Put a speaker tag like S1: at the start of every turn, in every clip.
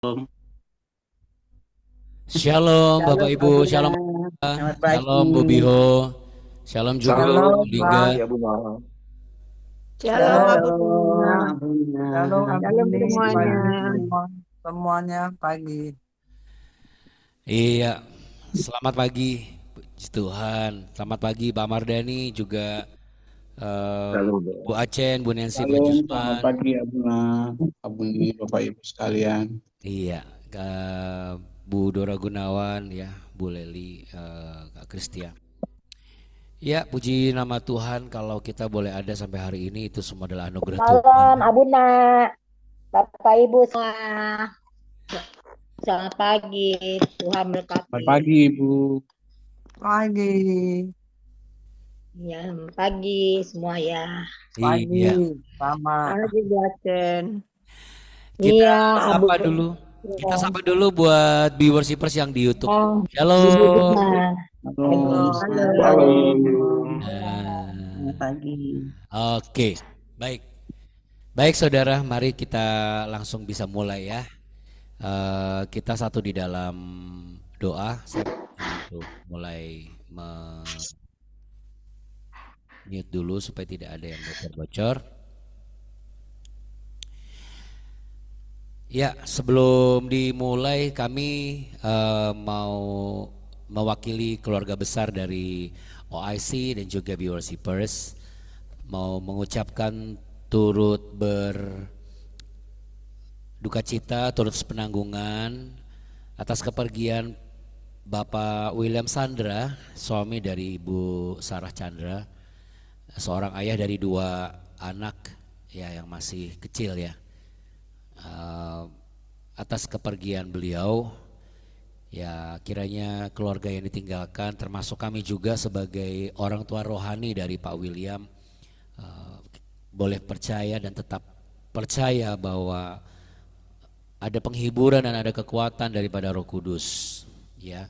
S1: Shalom Bapak
S2: Shalom
S1: Ibu,
S2: Abuna,
S1: shalom
S2: selamat
S1: shalom
S2: pagi.
S1: Bu Biho, shalom juga
S2: Shalom
S1: Bu
S3: Shalom
S1: Lingga.
S3: Pak,
S2: Pak.
S3: ya Bunda.
S4: Shalom Abu
S2: Shalom
S4: Lina.
S2: Abuna.
S3: Shalom
S4: Shalom
S3: Abuni,
S4: semuanya.
S3: pagi semua, semuanya pagi.
S1: Iya, selamat pagi Puji Tuhan, selamat pagi Pak Mardani juga eh,
S3: Shalom.
S1: Bu Acen, Bu Nancy
S5: Shalom, selamat
S1: Fajusman.
S5: pagi Abuna, Abuni, Bapak Ibu sekalian.
S1: Iya, Bu Dora Gunawan ya, Bu Leli, Kak Kristia. Ya, puji nama Tuhan kalau kita boleh ada sampai hari ini itu semua adalah anugerah
S4: Shalom
S1: Tuhan.
S4: Abuna. Bapak Ibu semua. Selamat pagi. Tuhan
S5: Selamat
S4: berkati.
S5: pagi Ibu.
S3: Pagi,
S4: Ya, selamat pagi semua ya.
S3: pagi,
S1: Iya,
S3: sama.
S4: Pagi Jasen.
S1: kita
S4: Iya, Abu.
S1: sapa dulu. Kita sapa dulu buat viewersipers yang di YouTube.
S4: Oh, Ibu
S1: Shalom.
S4: Dina. Pagi.
S5: Halo, selamat
S4: Halo.
S5: pagi.
S3: Shalom.
S1: Nah,
S2: Selamat pagi.
S1: oke, baik. Baik saudara, mari kita langsung bisa mulai ya. Kita satu di dalam doa. Saya ingin untuk mulai mute dulu supaya tidak ada yang bocor-bocor. Ya, sebelum dimulai kami mau mewakili keluarga besar dari OIC dan juga viewersipers mau mengucapkan turut berduka cita, turut sepenanggungan atas kepergian Bapak William Sandra, suami dari Ibu Sarah Chandra, seorang ayah dari dua anak ya yang masih kecil ya. Atas kepergian beliau ya kiranya keluarga yang ditinggalkan termasuk kami juga sebagai orang tua rohani dari Pak William boleh percaya dan tetap percaya bahwa ada penghiburan dan ada kekuatan daripada Roh Kudus ya.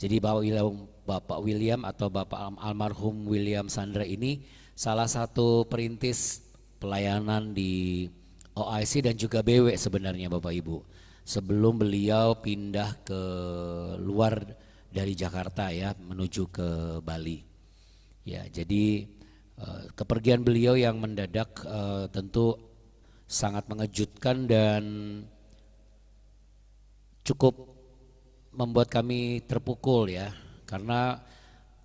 S1: Jadi Bapak William atau Bapak almarhum William Sandra ini salah satu perintis pelayanan di OIC dan juga BW sebenarnya Bapak Ibu. Sebelum beliau pindah ke luar dari Jakarta ya menuju ke Bali. Ya, jadi kepergian beliau yang mendadak tentu sangat mengejutkan dan cukup membuat kami terpukul ya. Karena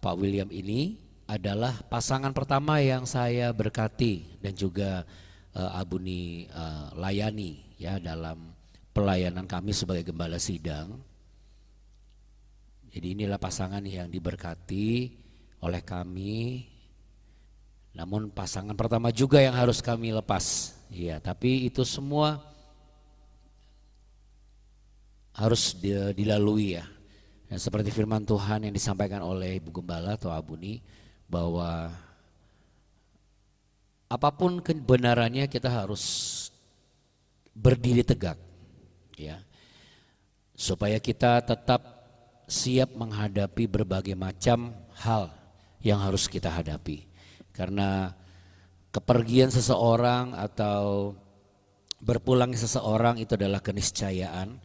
S1: Pak William ini adalah pasangan pertama yang saya berkati dan juga Abuni layani ya dalam pelayanan kami sebagai gembala sidang. Jadi inilah pasangan yang diberkati oleh kami. Namun pasangan pertama juga yang harus kami lepas. Ya, tapi itu semua harus dilalui ya. Dan seperti firman Tuhan yang disampaikan oleh Ibu Gembala atau Abuni bahwa apapun kebenarannya kita harus berdiri tegak ya. Supaya kita tetap siap menghadapi berbagai macam hal yang harus kita hadapi. Karena kepergian seseorang atau berpulangnya seseorang itu adalah keniscayaan.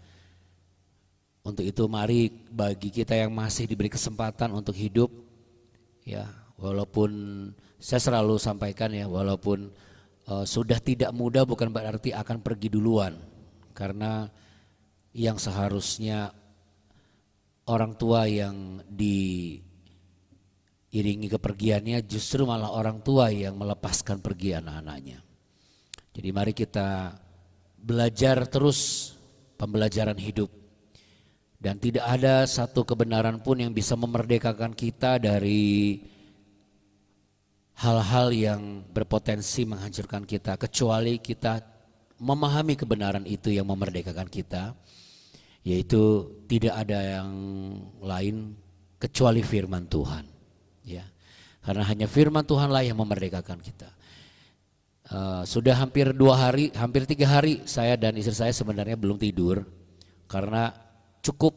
S1: Untuk itu mari bagi kita yang masih diberi kesempatan untuk hidup ya, walaupun saya selalu sampaikan ya, walaupun sudah tidak muda bukan berarti akan pergi duluan. Karena yang seharusnya orang tua yang diiringi kepergiannya justru malah orang tua yang melepaskan pergi anak-anaknya. Jadi mari kita belajar terus pembelajaran hidup. Dan tidak ada satu kebenaran pun yang bisa memerdekakan kita dari hal-hal yang berpotensi menghancurkan kita. Kecuali kita memahami kebenaran itu yang memerdekakan kita. Yaitu tidak ada yang lain kecuali firman Tuhan. Ya, karena hanya firman Tuhanlah yang memerdekakan kita. Sudah hampir 2 hari, hampir 3 hari saya dan istri saya sebenarnya belum tidur. Karena cukup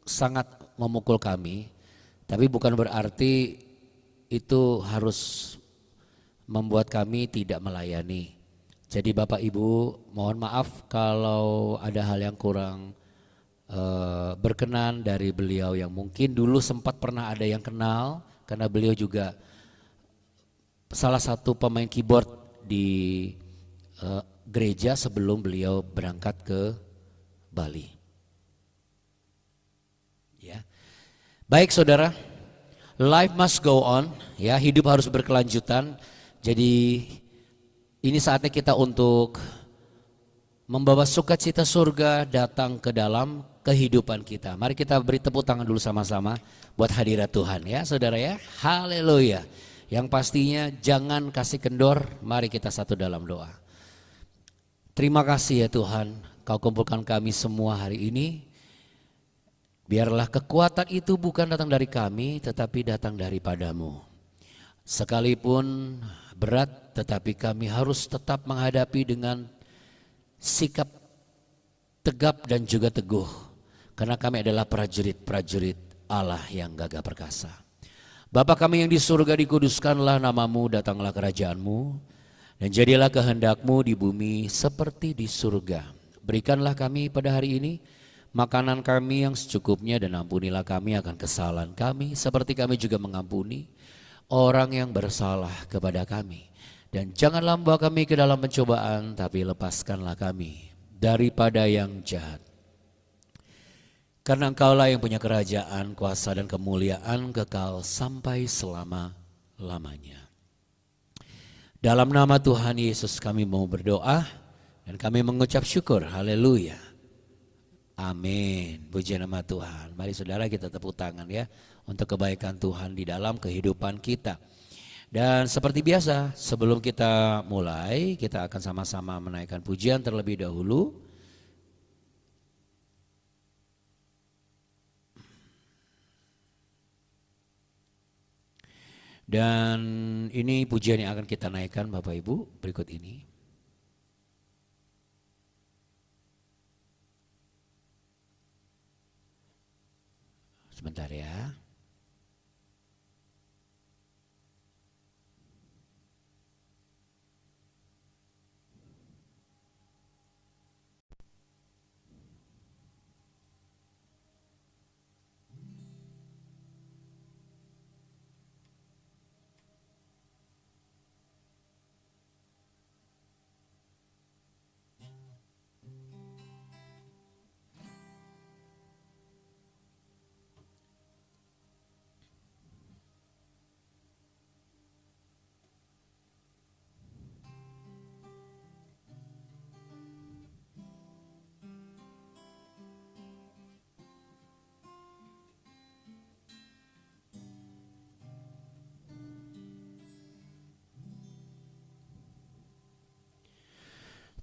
S1: sangat memukul kami, tapi bukan berarti itu harus membuat kami tidak melayani. Jadi Bapak Ibu mohon maaf kalau ada hal yang kurang berkenan dari beliau yang mungkin dulu sempat pernah ada yang kenal, karena beliau juga salah satu pemain keyboard di gereja sebelum beliau berangkat ke Bali. Ya. Baik saudara, life must go on, ya, hidup harus berkelanjutan. Jadi ini saatnya kita untuk membawa sukacita surga datang ke dalam kehidupan kita. Mari kita beri tepuk tangan dulu sama-sama buat hadirat Tuhan ya saudara ya. Haleluya. Yang pastinya jangan kasih kendor, mari kita satu dalam doa. Terima kasih ya Tuhan, Kau kumpulkan kami semua hari ini. Biarlah kekuatan itu bukan datang dari kami, tetapi datang daripada-Mu. Sekalipun berat, tetapi kami harus tetap menghadapi dengan sikap tegap dan juga teguh. Karena kami adalah prajurit-prajurit Allah yang gagah perkasa. Bapa kami yang di surga, dikuduskanlah nama-Mu, datanglah kerajaan-Mu, dan jadilah kehendak-Mu di bumi seperti di surga. Berikanlah kami pada hari ini makanan kami yang secukupnya, dan ampunilah kami akan kesalahan kami seperti kami juga mengampuni orang yang bersalah kepada kami. Dan janganlah membawa kami ke dalam pencobaan, tapi lepaskanlah kami daripada yang jahat. Karena Engkaulah yang punya kerajaan, kuasa dan kemuliaan kekal sampai selama-lamanya. Dalam nama Tuhan Yesus kami mau berdoa dan kami mengucap syukur. Haleluya. Amin. Puji nama Tuhan. Mari saudara kita tepuk tangan ya untuk kebaikan Tuhan di dalam kehidupan kita. Dan seperti biasa sebelum kita mulai, kita akan sama-sama menaikkan pujian terlebih dahulu. Dan ini pujian yang akan kita naikkan Bapak Ibu berikut ini. Sebentar ya.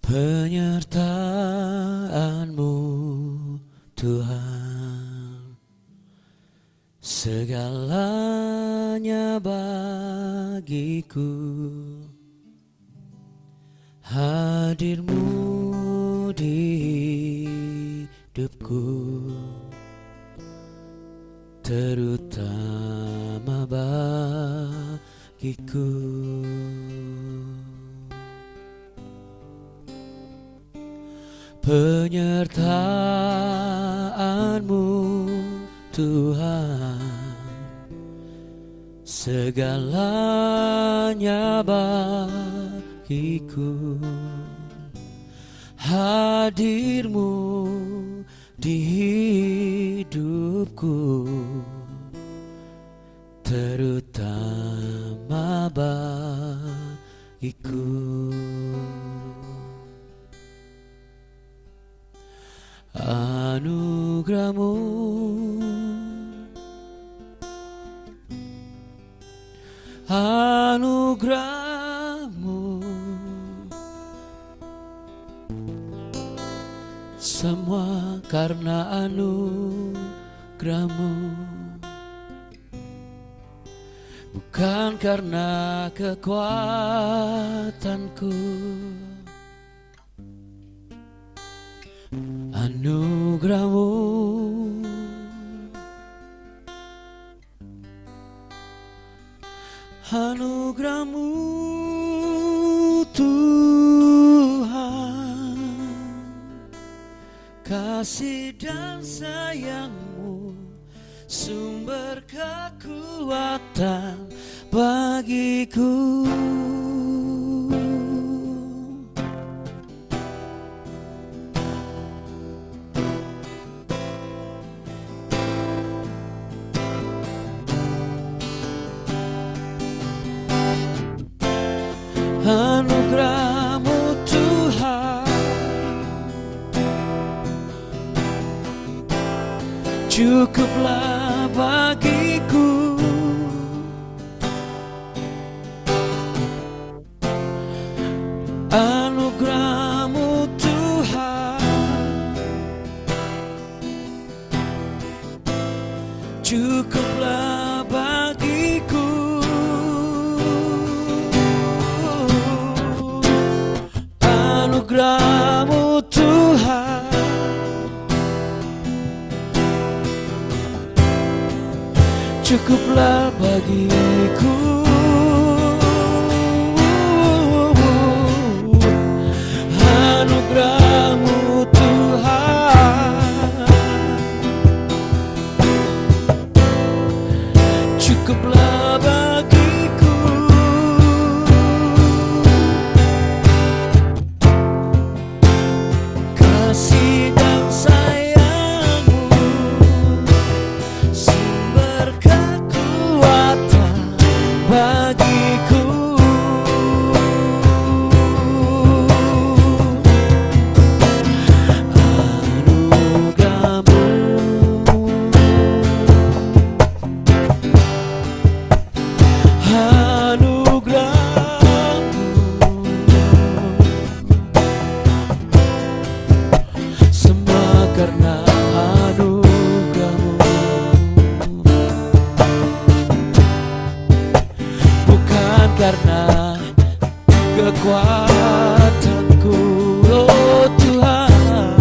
S1: Penyertaan-Mu Tuhan, segalanya bagiku. Hadir-Mu di hidupku, terutama bagiku. Penyertaan-Mu Tuhan, segalanya bagiku. Hadir-Mu di hidupku, terutama bagiku. Anugerah-Mu, anugerah-Mu, semua karena anugerah-Mu, bukan karena kekuatanku. Anugerah-Mu, anugerah-Mu Tuhan. kasih dan sayangmu sumber kekuatan bagiku. Anugerah-Mu Tuhan cukuplah bagiku. Anugerah-Mu Tuhan cukuplah bagiku. Anugerah-Mu Tuhan cukuplah bagiku. Anugerah-Mu Tuhan cukuplah bagiku. Kasih dan sayang-Mu sumber kekuatan bagiku. Semua karena anugerah-Mu, bukan karena kekuatanku. Oh Tuhan,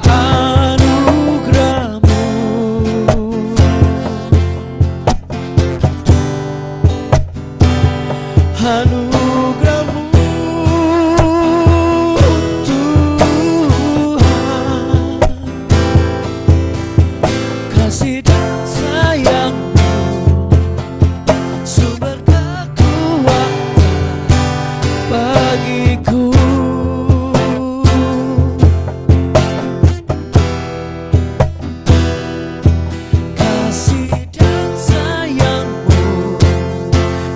S1: anugerah-Mu, anugerah-Mu Tuhan, kasih dan sayang-Mu sumber kekuatan bagiku. Kasih dan sayang-Mu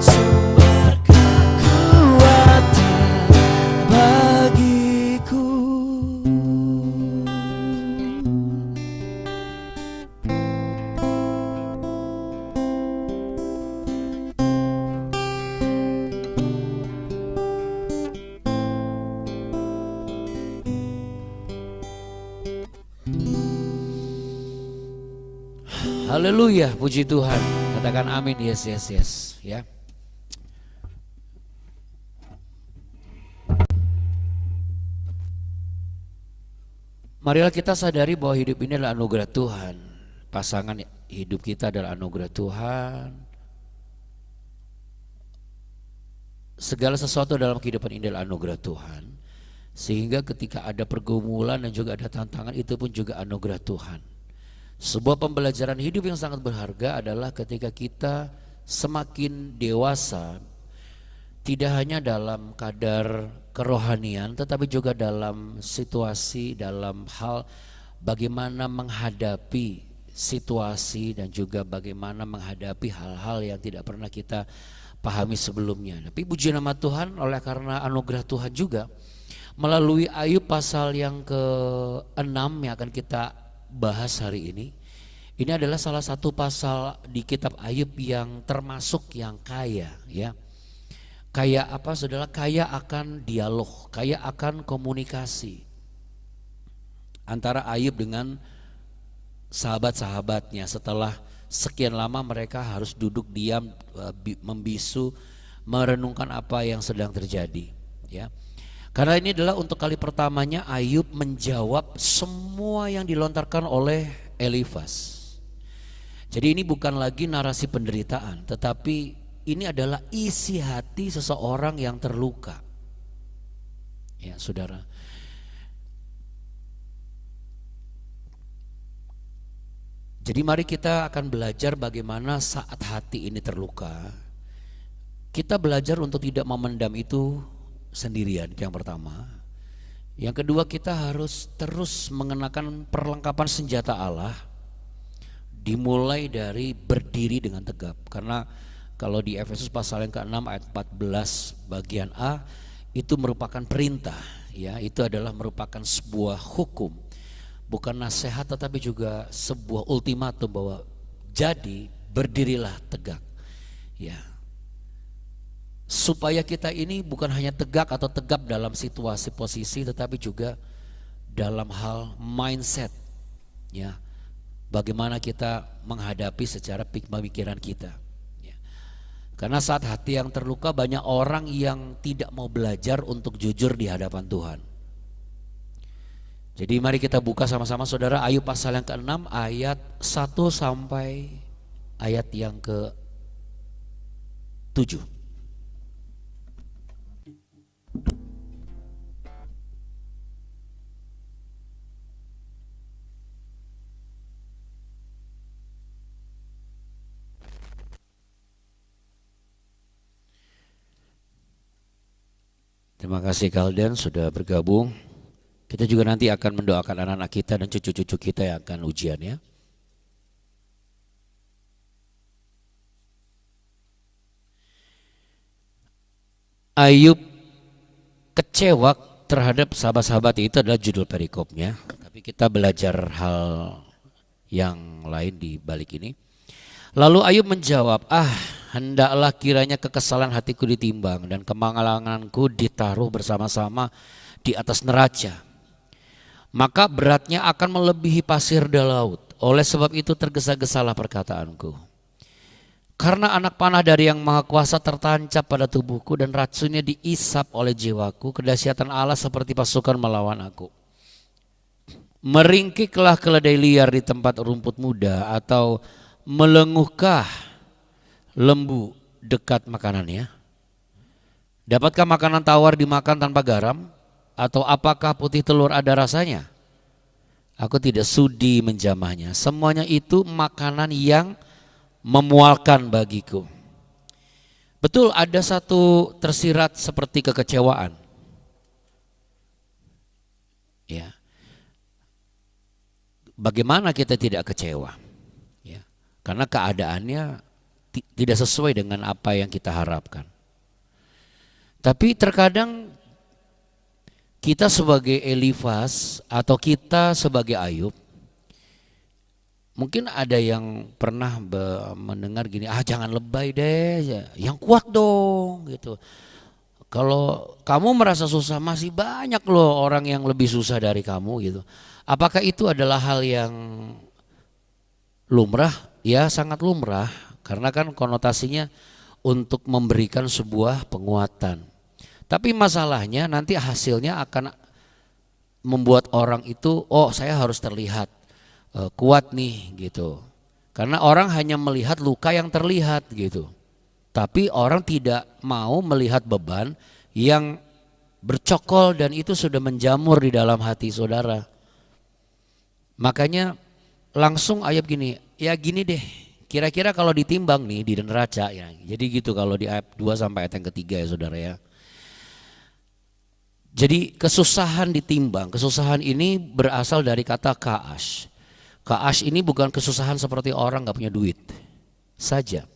S1: sumber kekuatan bagiku. Haleluya, puji Tuhan. Katakan amin, yes, yes, yes. Ya. Marilah kita sadari bahwa hidup ini adalah anugerah Tuhan. Pasangan hidup kita adalah anugerah Tuhan. Segala sesuatu dalam kehidupan ini adalah anugerah Tuhan. Sehingga ketika ada pergumulan dan juga ada tantangan, itu pun juga anugerah Tuhan. Sebuah pembelajaran hidup yang sangat berharga adalah ketika kita semakin dewasa, tidak hanya dalam kadar kerohanian, tetapi juga dalam situasi, dalam hal bagaimana menghadapi situasi dan juga bagaimana menghadapi hal-hal yang tidak pernah kita pahami sebelumnya. Tapi puji nama Tuhan, oleh karena anugerah Tuhan juga, melalui Ayub pasal yang ke-6 yang akan kita bahas hari ini. Ini adalah salah satu pasal di kitab Ayub yang termasuk yang kaya, ya. Kaya apa saudara? Kaya akan dialog, kaya akan komunikasi antara Ayub dengan sahabat-sahabatnya. Setelah sekian lama mereka harus duduk diam, membisu, merenungkan apa yang sedang terjadi, ya. Karena ini adalah untuk kali pertamanya Ayub menjawab semua yang dilontarkan oleh Elifas. Jadi ini bukan lagi narasi penderitaan, tetapi ini adalah isi hati seseorang yang terluka. Ya saudara, Jadi mari kita akan belajar bagaimana saat hati ini terluka, kita belajar untuk tidak memendam itu sendirian, itu yang pertama. Yang kedua, kita harus terus mengenakan perlengkapan senjata Allah, dimulai dari berdiri dengan tegap. Karena kalau di Efesus pasal yang ke-6 ayat 14 bagian A, itu merupakan perintah, ya, itu adalah merupakan sebuah hukum, bukan nasihat tetapi juga sebuah ultimatum bahwa jadi berdirilah tegak, ya. Supaya kita ini bukan hanya tegak atau tegap dalam situasi posisi, tetapi juga dalam hal mindset, ya, bagaimana kita menghadapi secara pemikiran kita, ya. Karena saat hati yang terluka, banyak orang yang tidak mau belajar untuk jujur di hadapan Tuhan. Jadi mari kita buka sama-sama saudara Ayub pasal yang ke-6 ayat 1 sampai ayat yang ke-7. Terima kasih Kalden sudah bergabung. Kita juga nanti akan mendoakan anak-anak kita dan cucu-cucu kita yang akan ujian, ya. Ayub kecewa terhadap sahabat-sahabat itu adalah judul perikopnya. Tapi kita belajar hal yang lain di balik ini. Lalu Ayub menjawab, hendaklah kiranya kekesalan hatiku ditimbang dan kemalanganku ditaruh bersama-sama di atas neraca. Maka beratnya akan melebihi pasir di laut. Oleh sebab itu tergesa-gesalah perkataanku. Karena anak panah dari Yang Maha Kuasa tertancap pada tubuhku dan racunnya diisap oleh jiwaku. Kedahsyatan Allah seperti pasukan melawan aku. Meringkiklah keledai liar di tempat rumput muda, atau melenguhkah lembu dekat makanannya? Dapatkah makanan tawar dimakan tanpa garam? Atau apakah putih telur ada rasanya? Aku tidak sudi menjamahnya. Semuanya itu makanan yang memualkan bagiku. Betul, ada satu tersirat seperti kekecewaan, ya. Bagaimana kita tidak kecewa, ya? Karena keadaannya tidak sesuai dengan apa yang kita harapkan. Tapi terkadang kita sebagai Elifas atau kita sebagai Ayub, mungkin ada yang pernah mendengar gini, jangan lebay deh, yang kuat dong gitu. Kalau kamu merasa susah, masih banyak loh orang yang lebih susah dari kamu gitu. Apakah itu adalah hal yang lumrah? Ya, sangat lumrah, karena kan konotasinya untuk memberikan sebuah penguatan. Tapi masalahnya nanti hasilnya akan membuat orang itu, saya harus terlihat kuat nih gitu. Karena orang hanya melihat luka yang terlihat gitu. Tapi orang tidak mau melihat beban yang bercokol dan itu sudah menjamur di dalam hati saudara. Makanya langsung Ayub gini, ya gini deh, kira-kira kalau ditimbang nih di neraca, ya. Jadi gitu kalau di ayat 2 sampai ayat yang ketiga, ya saudara, ya. Jadi kesusahan ditimbang, kesusahan ini berasal dari kata ka'ash. Ka'ash ini bukan kesusahan seperti orang gak punya duit saja,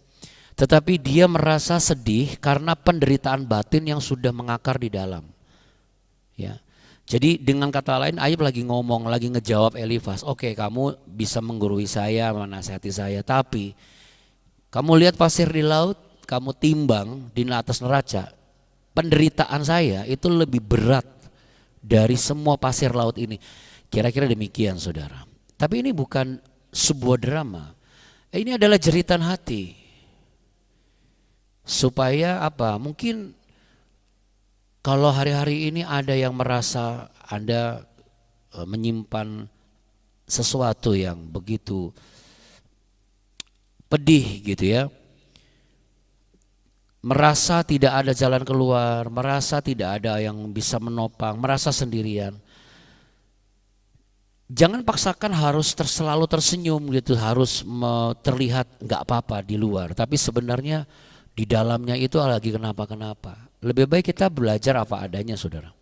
S1: tetapi dia merasa sedih karena penderitaan batin yang sudah mengakar di dalam, ya. Jadi dengan kata lain Ayub lagi ngomong, lagi ngejawab Elifas, oke, kamu bisa menggurui saya, menasihati saya, tapi kamu lihat pasir di laut, kamu timbang di atas neraca. Penderitaan saya itu lebih berat dari semua pasir laut ini. Kira-kira demikian saudara. Tapi ini bukan sebuah drama. Ini adalah jeritan hati. Supaya apa? Mungkin kalau hari-hari ini ada yang merasa Anda menyimpan sesuatu yang begitu pedih gitu, ya. Merasa tidak ada jalan keluar, merasa tidak ada yang bisa menopang, merasa sendirian. Jangan paksakan harus selalu tersenyum gitu, harus terlihat nggak apa-apa di luar, tapi sebenarnya di dalamnya itu lagi kenapa-kenapa. Lebih baik kita belajar apa adanya, saudara.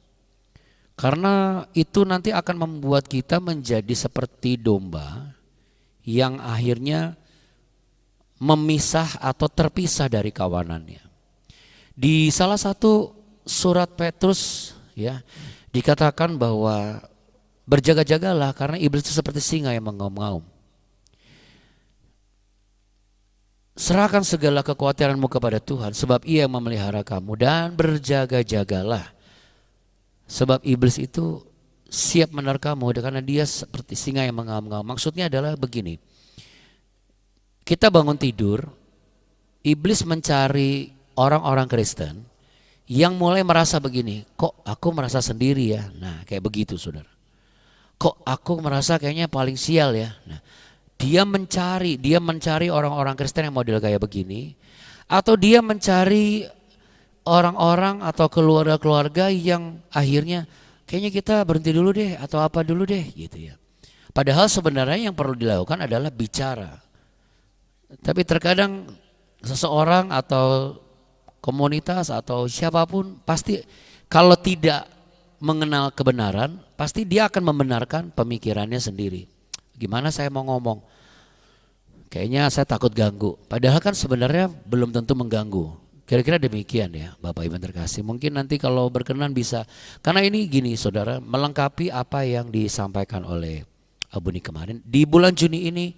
S1: Karena itu nanti akan membuat kita menjadi seperti domba yang akhirnya memisah atau terpisah dari kawanannya. Di salah satu surat Petrus ya dikatakan bahwa berjaga-jagalah karena iblis itu seperti singa yang mengaum-ngaum. Serahkan segala kekhawatiranmu kepada Tuhan sebab Ia yang memelihara kamu, dan berjaga-jagalah. Sebab iblis itu siap menerkamu karena dia seperti singa yang mengaum-ngaum. Maksudnya adalah begini. Kita bangun tidur, iblis mencari orang-orang Kristen yang mulai merasa begini, kok aku merasa sendiri ya. Nah, kayak begitu, saudara. Kok aku merasa kayaknya paling sial ya. Nah, dia mencari orang-orang Kristen yang model kayak begini, atau dia mencari orang-orang atau keluarga-keluarga yang akhirnya kayaknya kita berhenti dulu deh atau apa dulu deh gitu ya. Padahal sebenarnya yang perlu dilakukan adalah bicara. Tapi terkadang seseorang atau komunitas atau siapapun pasti kalau tidak mengenal kebenaran, pasti dia akan membenarkan pemikirannya sendiri. Gimana saya mau ngomong? Kayaknya saya takut ganggu. Padahal kan sebenarnya belum tentu mengganggu. Kira-kira demikian ya Bapak Ibu terkasih. Mungkin nanti kalau berkenan bisa. Karena ini gini saudara, melengkapi apa yang disampaikan oleh Abuni kemarin. Di bulan Juni ini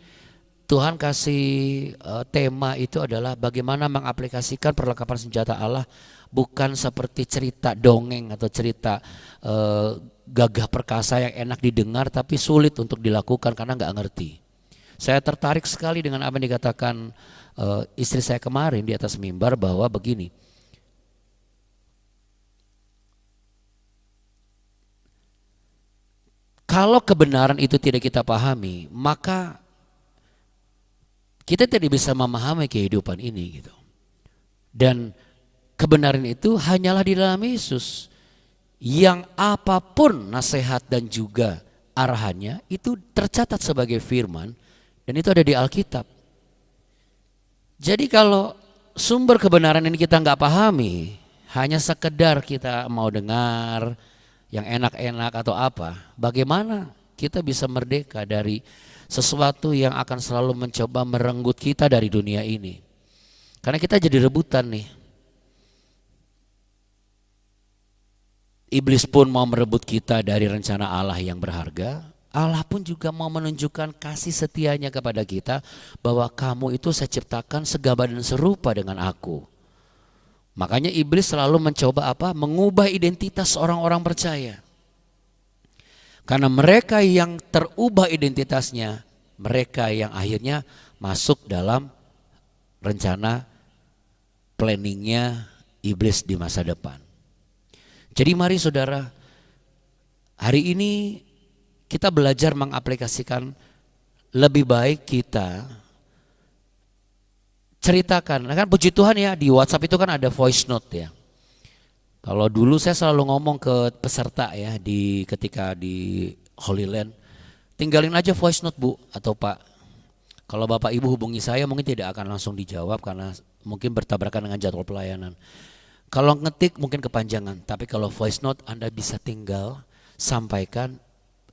S1: Tuhan kasih tema itu adalah bagaimana mengaplikasikan perlengkapan senjata Allah. Bukan seperti cerita dongeng atau cerita gagah perkasa yang enak didengar tapi sulit untuk dilakukan karena nggak ngerti. Saya tertarik sekali dengan apa yang dikatakan istri saya kemarin di atas mimbar bahwa begini. Kalau kebenaran itu tidak kita pahami, maka kita tidak bisa memahami kehidupan ini gitu. Dan kebenaran itu hanyalah di dalam Yesus, yang apapun nasihat dan juga arahannya itu tercatat sebagai firman dan itu ada di Alkitab. Jadi kalau sumber kebenaran ini kita nggak pahami, hanya sekedar kita mau dengar yang enak-enak atau apa, bagaimana kita bisa merdeka dari sesuatu yang akan selalu mencoba merenggut kita dari dunia ini? Karena kita jadi rebutan nih. Iblis pun mau merebut kita dari rencana Allah yang berharga. Allah pun juga mau menunjukkan kasih setianya kepada kita bahwa kamu itu saya ciptakan segambar dan serupa dengan aku. Makanya iblis selalu mencoba apa? Mengubah identitas orang-orang percaya. Karena mereka yang terubah identitasnya, mereka yang akhirnya masuk dalam rencana planningnya iblis di masa depan. Jadi mari saudara, hari ini kita belajar mengaplikasikan lebih baik kita ceritakan. Nah kan puji Tuhan ya di WhatsApp itu kan ada voice note ya. Kalau dulu saya selalu ngomong ke peserta ya ketika di Holy Land, tinggalin aja voice note Bu atau Pak. Kalau Bapak Ibu hubungi saya mungkin tidak akan langsung dijawab karena mungkin bertabrakan dengan jadwal pelayanan. Kalau ngetik mungkin kepanjangan, tapi kalau voice note Anda bisa tinggal sampaikan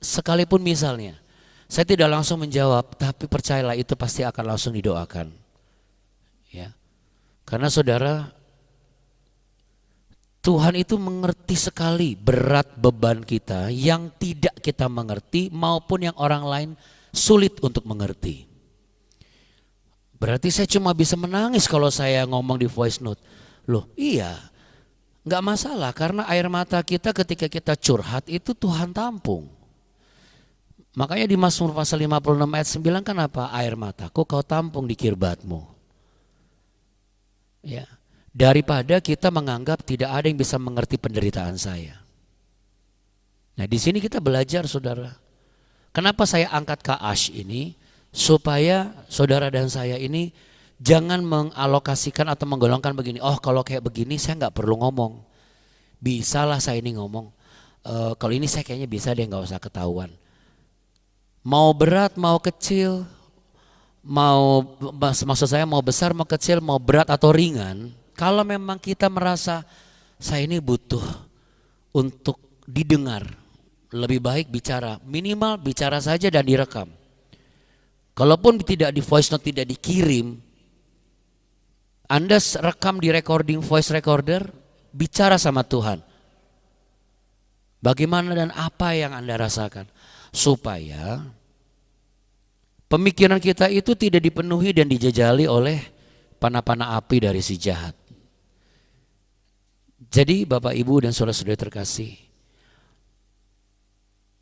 S1: sekalipun misalnya. Saya tidak langsung menjawab, tapi percayalah itu pasti akan langsung didoakan. Ya. Karena saudara, Tuhan itu mengerti sekali berat beban kita yang tidak kita mengerti maupun yang orang lain sulit untuk mengerti. Berarti saya cuma bisa menangis kalau saya ngomong di voice note. Loh iya, gak masalah karena air mata kita ketika kita curhat itu Tuhan tampung. Makanya di Mazmur pasal 56 ayat 9 kan apa? Air mataku kau tampung di kirbatmu. Ya. Daripada kita menganggap tidak ada yang bisa mengerti penderitaan saya. Nah di sini kita belajar saudara. Kenapa saya angkat Kaash ini? Supaya saudara dan saya ini jangan mengalokasikan atau menggolongkan begini. Oh kalau kayak begini saya gak perlu ngomong. Bisalah saya ini ngomong. Kalau ini saya kayaknya bisa deh gak usah ketahuan. Mau berat, mau kecil, maksud saya mau besar, mau kecil, mau berat atau ringan. Kalau memang kita merasa saya ini butuh untuk didengar, lebih baik bicara, minimal bicara saja dan direkam. Kalaupun tidak di voice note, tidak dikirim, Anda rekam di recording voice recorder, bicara sama Tuhan. Bagaimana dan apa yang Anda rasakan, supaya pemikiran kita itu tidak dipenuhi dan dijajali oleh panah-panah api dari si jahat. Jadi Bapak Ibu dan saudara-saudari terkasih,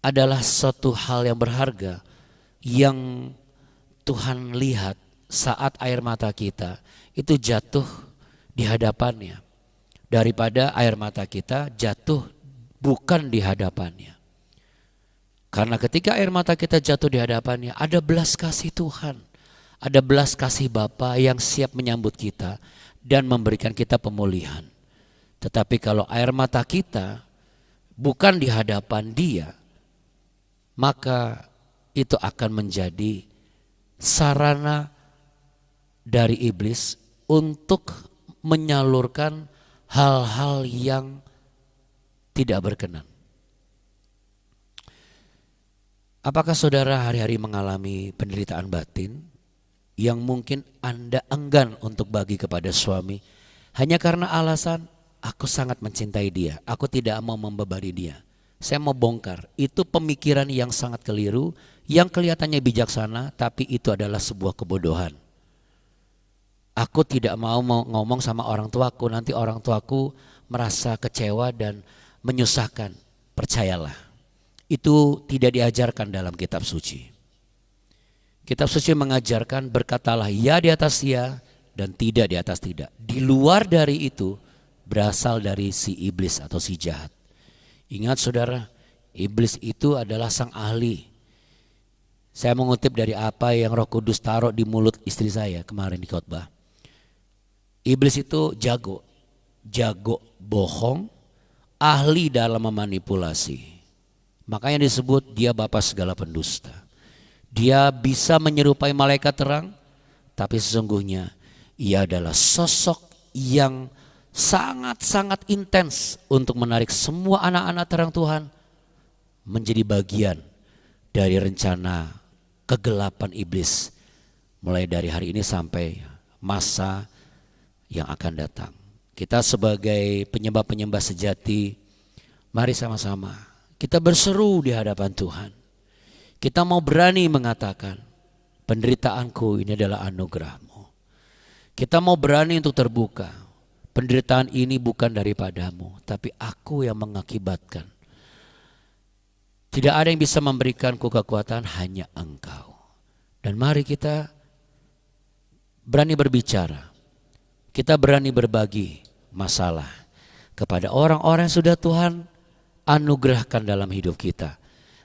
S1: adalah suatu hal yang berharga yang Tuhan lihat saat air mata kita itu jatuh di hadapannya, daripada air mata kita jatuh bukan di hadapannya. Karena ketika air mata kita jatuh di hadapannya, ada belas kasih Tuhan, ada belas kasih Bapa yang siap menyambut kita dan memberikan kita pemulihan. Tetapi kalau air mata kita bukan di hadapan Dia, maka itu akan menjadi sarana dari iblis untuk menyalurkan hal-hal yang tidak berkenan. Apakah saudara hari-hari mengalami penderitaan batin yang mungkin Anda enggan untuk bagi kepada suami hanya karena alasan aku sangat mencintai dia, aku tidak mau membebani dia. Saya mau bongkar, itu pemikiran yang sangat keliru, yang kelihatannya bijaksana, tapi itu adalah sebuah kebodohan. Aku tidak mau ngomong sama orang tuaku, nanti orang tuaku merasa kecewa dan menyusahkan. Percayalah, itu tidak diajarkan dalam kitab suci. Kitab suci mengajarkan berkatalah ya di atas ya dan tidak di atas tidak. Di luar dari itu berasal dari si iblis atau si jahat. Ingat saudara, iblis itu adalah sang ahli. Saya mengutip dari apa yang Roh Kudus taruh di mulut istri saya kemarin di khotbah. Iblis itu jago bohong, ahli dalam memanipulasi. Makanya disebut dia bapa segala pendusta. Dia bisa menyerupai malaikat terang, tapi sesungguhnya ia adalah sosok yang sangat-sangat intens untuk menarik semua anak-anak terang Tuhan menjadi bagian dari rencana kegelapan iblis mulai dari hari ini sampai masa yang akan datang. Kita sebagai penyembah-penyembah sejati, mari sama-sama kita berseru di hadapan Tuhan. Kita mau berani mengatakan penderitaanku ini adalah anugerah-Mu. Kita mau berani untuk terbuka. Penderitaan ini bukan daripadamu, tapi aku yang mengakibatkan. Tidak ada yang bisa memberikanku kekuatan, hanya Engkau. Dan mari kita berani berbicara. Kita berani berbagi masalah kepada orang-orang yang sudah Tuhan anugerahkan dalam hidup kita.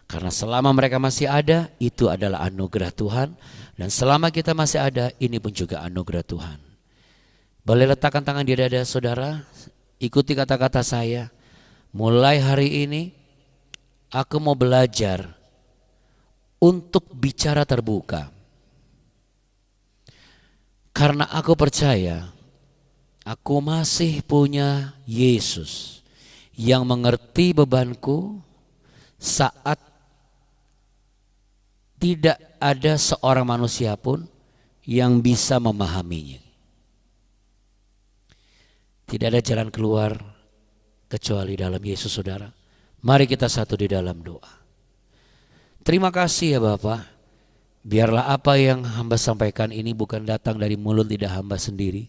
S1: Karena selama mereka masih ada, itu adalah anugerah Tuhan. Dan selama kita masih ada, ini pun juga anugerah Tuhan. Boleh letakkan tangan di dada saudara, ikuti kata-kata saya. Mulai hari ini aku mau belajar untuk bicara terbuka. Karena aku percaya aku masih punya Yesus yang mengerti bebanku saat tidak ada seorang manusia pun yang bisa memahaminya. Tidak ada jalan keluar kecuali dalam Yesus saudara. Mari kita satu di dalam doa. Terima kasih ya Bapak. Biarlah apa yang hamba sampaikan ini bukan datang dari mulut lidah hamba sendiri,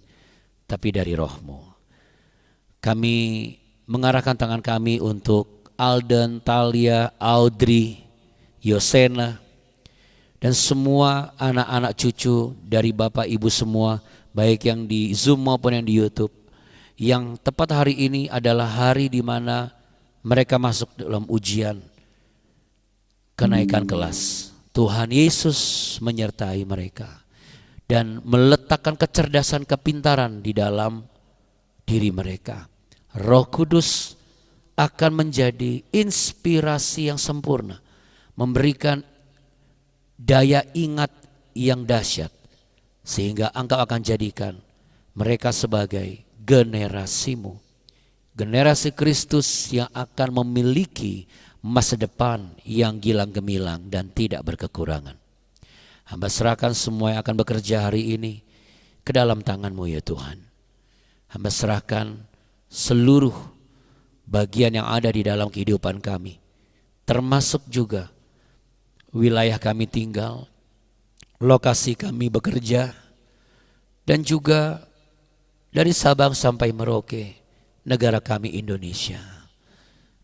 S1: tapi dari Roh-Mu. Kami mengarahkan tangan kami untuk Alden, Talia, Audrey, Yosena, dan semua anak-anak cucu dari Bapak Ibu semua, baik yang di Zoom maupun yang di YouTube. Yang tepat hari ini adalah hari di mana mereka masuk dalam ujian kenaikan kelas. Tuhan Yesus menyertai mereka dan meletakkan kecerdasan, kepintaran di dalam diri mereka. Roh Kudus akan menjadi inspirasi yang sempurna, memberikan daya ingat yang dahsyat, sehingga Engkau akan jadikan mereka sebagai generasimu, generasi Kristus yang akan memiliki masa depan yang gilang gemilang dan tidak berkekurangan. Hamba serahkan semua yang akan bekerja hari ini ke dalam tangan-Mu ya Tuhan. Hamba serahkan seluruh bagian yang ada di dalam kehidupan kami, termasuk juga wilayah kami tinggal, lokasi kami bekerja, dan juga dari Sabang sampai Merauke, negara kami Indonesia.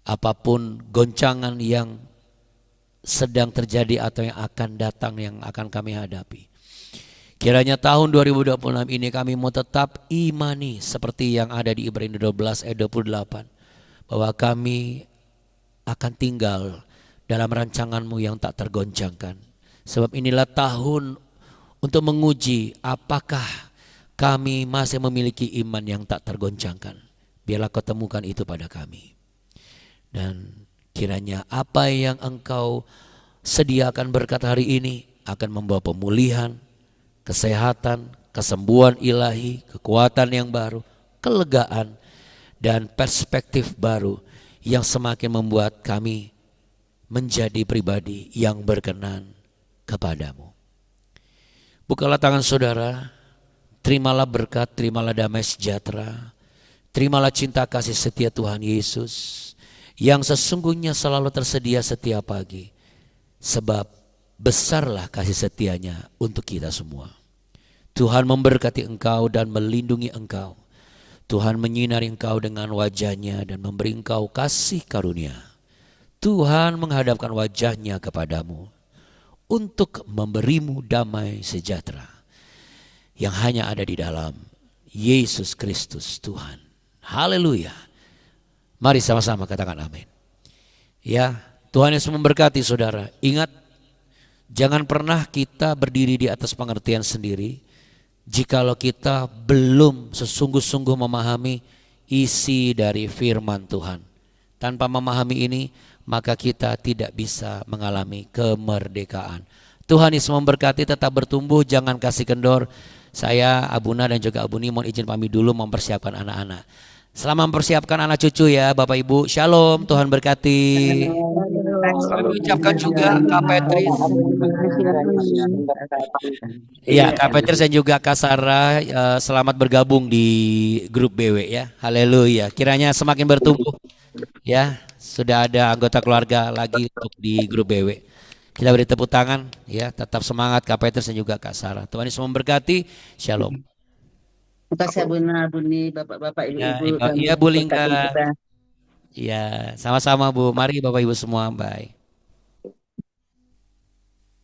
S1: Apapun goncangan yang sedang terjadi atau yang akan datang, yang akan kami hadapi, kiranya tahun 2026 ini kami mau tetap imani seperti yang ada di Ibrani 12 ayat 28, bahwa kami akan tinggal dalam rancangan-Mu yang tak tergoncangkan. Sebab inilah tahun untuk menguji apakah kami masih memiliki iman yang tak tergoncangkan. Biarlah Kau temukan itu pada kami. Dan kiranya apa yang Engkau sediakan berkat hari ini akan membawa pemulihan, kesehatan, kesembuhan ilahi, kekuatan yang baru, kelegaan, dan perspektif baru yang semakin membuat kami menjadi pribadi yang berkenan kepadamu. Bukalah tangan saudara, terimalah berkat, terimalah damai sejahtera, terimalah cinta kasih setia Tuhan Yesus yang sesungguhnya selalu tersedia setiap pagi, sebab besarlah kasih setianya untuk kita semua. Tuhan memberkati engkau dan melindungi engkau. Tuhan menyinari engkau dengan wajah-Nya dan memberi engkau kasih karunia. Tuhan menghadapkan wajah-Nya kepadamu untuk memberimu damai sejahtera yang hanya ada di dalam Yesus Kristus Tuhan. Haleluya. Mari sama-sama katakan amin. Ya, Tuhan Yesus memberkati saudara. Ingat, jangan pernah kita berdiri di atas pengertian sendiri jikalau kita belum sesungguh-sungguh memahami isi dari firman Tuhan. Tanpa memahami ini, maka kita tidak bisa mengalami kemerdekaan. Tuhan Yesus memberkati, tetap bertumbuh, jangan kasih kendor. Saya, Abuna dan juga Abuni mohon izin pamit dulu mempersiapkan anak-anak. Selamat mempersiapkan anak cucu ya Bapak Ibu. Shalom, Tuhan berkati. Kami ucapkan juga Kak Petris. Iya, Kak Petris dan juga Kak Sarah selamat bergabung di grup BW ya. Haleluya. Kiranya semakin bertumbuh ya. Sudah ada anggota keluarga lagi untuk di grup BW. Kita beri tepuk tangan ya. Tetap semangat Kak Petris dan juga Kak Sarah. Tuhan Yesus memberkati. Shalom.
S2: Terima kasih Buni, Bapak-Bapak, Ibu-Ibu.
S1: Iya Bu Lingga. Iya, sama-sama Bu. Mari Bapak Ibu semua, bye.